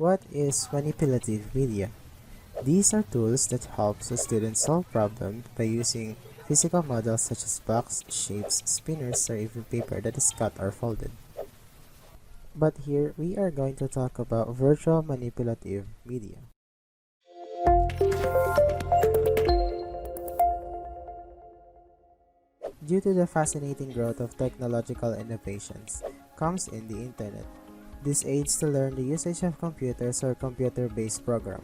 What is manipulative media? These are tools that help the students solve problems by using physical models such as blocks, shapes, spinners, or even paper that is cut or folded. But here we are going to talk about virtual manipulative media. Due to the fascinating growth of technological innovations comes in the internet. This aids to learn the usage of computers or computer-based program.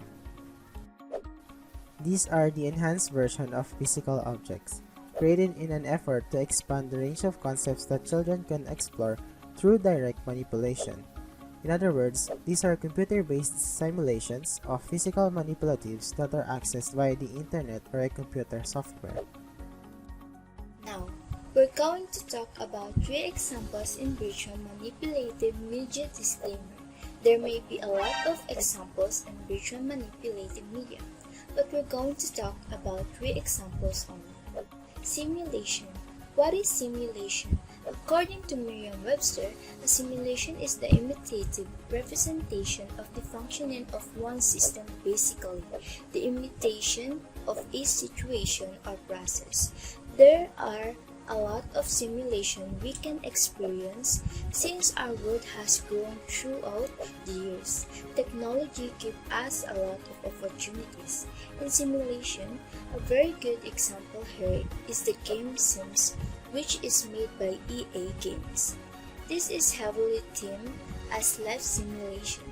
These are the enhanced version of physical objects, created in an effort to expand the range of concepts that children can explore through direct manipulation. In other words, these are computer-based simulations of physical manipulatives that are accessed via the internet or a computer software. Now, we're going to talk about 3 examples in virtual manipulative media. Disclaimer: there may be a lot of examples in virtual manipulative media, but we're going to talk about 3 examples only. Simulation. What is simulation? According to Merriam-Webster, a simulation is the imitative representation of the functioning of one system, basically, the imitation of a situation or process. There are a lot of simulation we can experience since our world has grown throughout the years. Technology gives us a lot of opportunities. In simulation, a very good example here is the game Sims, which is made by EA Games. This is heavily themed as life simulation,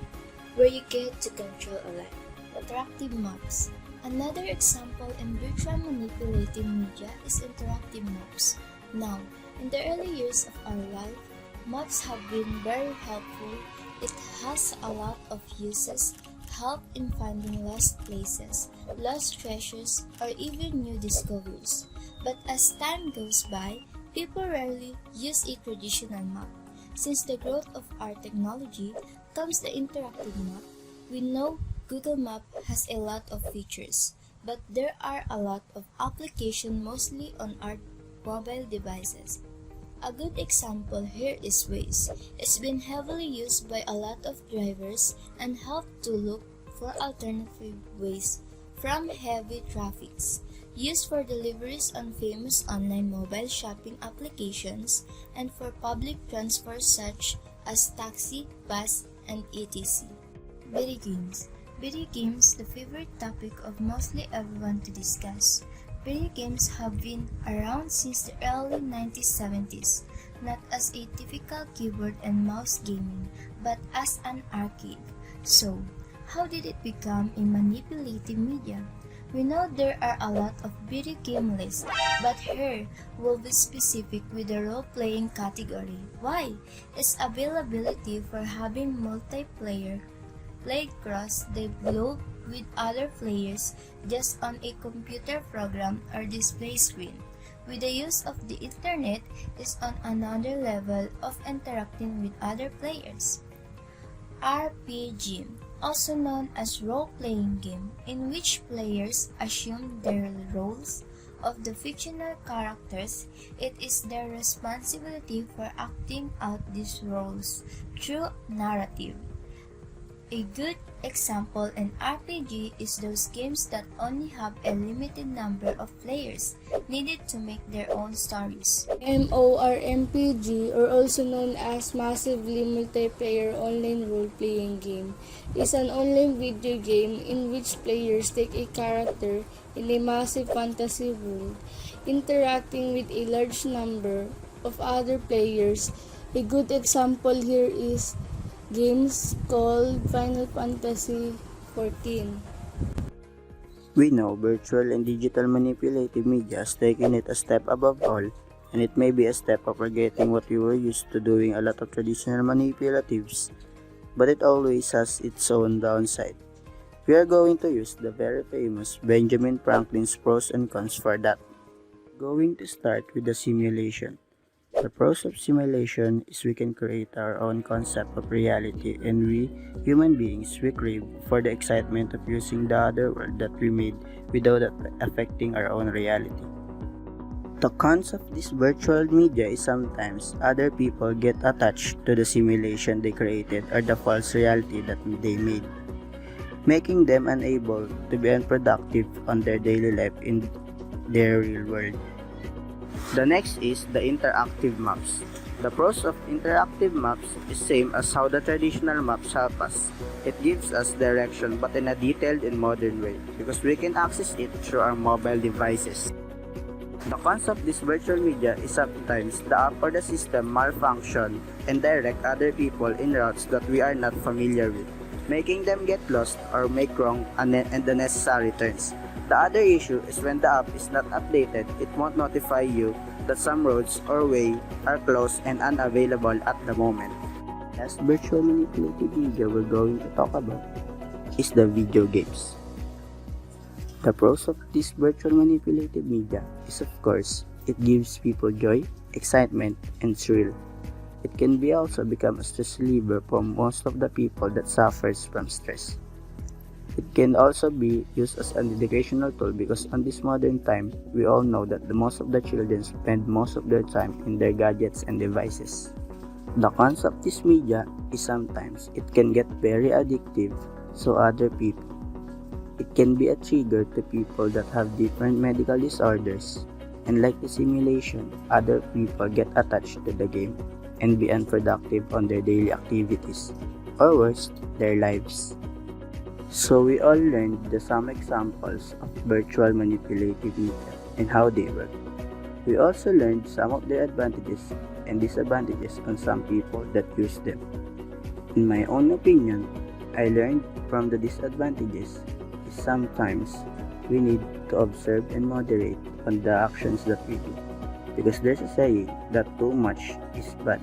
where you get to control a life. Interactive maps. Another example in virtual manipulative media is interactive maps. Now, in the early years of our life, maps have been very helpful. It has a lot of uses, help in finding lost places, lost treasures, or even new discoveries. But as time goes by, people rarely use a traditional map. Since the growth of our technology comes the interactive map, we know Google Maps has a lot of features, but there are a lot of applications mostly on our mobile devices. A good example here is Waze. It's been heavily used by a lot of drivers and helped to look for alternative ways from heavy traffics, used for deliveries on famous online mobile shopping applications and for public transport such as taxi, bus, and etc. Video games. Video games, the favorite topic of mostly everyone to discuss. Video games have been around since the early 1970s, not as a typical keyboard and mouse gaming, but as an arcade. So, how did it become a manipulative media? We know there are a lot of video game lists, but here will be specific with the role-playing category. Why? Its availability for having multiplayer played across the globe with other players just on a computer program or display screen. With the use of the internet is on another level of interacting with other players. RPG, also known as role-playing game, in which players assume their roles of the fictional characters. It is their responsibility for acting out these roles through narrative. A good example in RPG is those games that only have a limited number of players needed to make their own stories. MMORPG, or also known as Massively Multiplayer Online Role-Playing Game, is an online video game in which players take a character in a massive fantasy world, interacting with a large number of other players. A good example here is games called Final Fantasy XIV. We know virtual and digital manipulative media has taken it a step above all, and it may be a step of forgetting what we were used to doing a lot of traditional manipulatives, but it always has its own downside. We are going to use the very famous Benjamin Franklin's pros and cons for that. Going to start with the simulation. The pros of simulation is we can create our own concept of reality, and we, human beings, we crave for the excitement of using the other world that we made without affecting our own reality. The cons of this virtual media is sometimes other people get attached to the simulation they created or the false reality that they made, making them unable to be unproductive on their daily life in their real world. The next is the interactive maps. The pros of interactive maps is same as how the traditional maps help us. It gives us direction but in a detailed and modern way because we can access it through our mobile devices. The cons of this virtual media is sometimes the app or the system malfunction and direct other people in routes that we are not familiar with, making them get lost or make wrong and unnecessary turns. The other issue is when the app is not updated, it won't notify you that some roads or way are closed and unavailable at the moment. Last virtual manipulative media we're going to talk about is the video games. The pros of this virtual manipulative media is of course, it gives people joy, excitement, and thrill. It can be also become a stress reliever for most of the people that suffers from stress. It can also be used as an educational tool because on this modern time, we all know that most of the children spend most of their time in their gadgets and devices. The cons of this media is sometimes it can get very addictive so other people. It can be a trigger to people that have different medical disorders, and like the simulation, other people get attached to the game and be unproductive on their daily activities, or worse, their lives. So we all learned some examples of virtual manipulative media and how they work. We also learned some of their advantages and disadvantages on some people that use them. In my own opinion, I learned from the disadvantages is sometimes we need to observe and moderate on the actions that we do because there's a saying that too much is bad.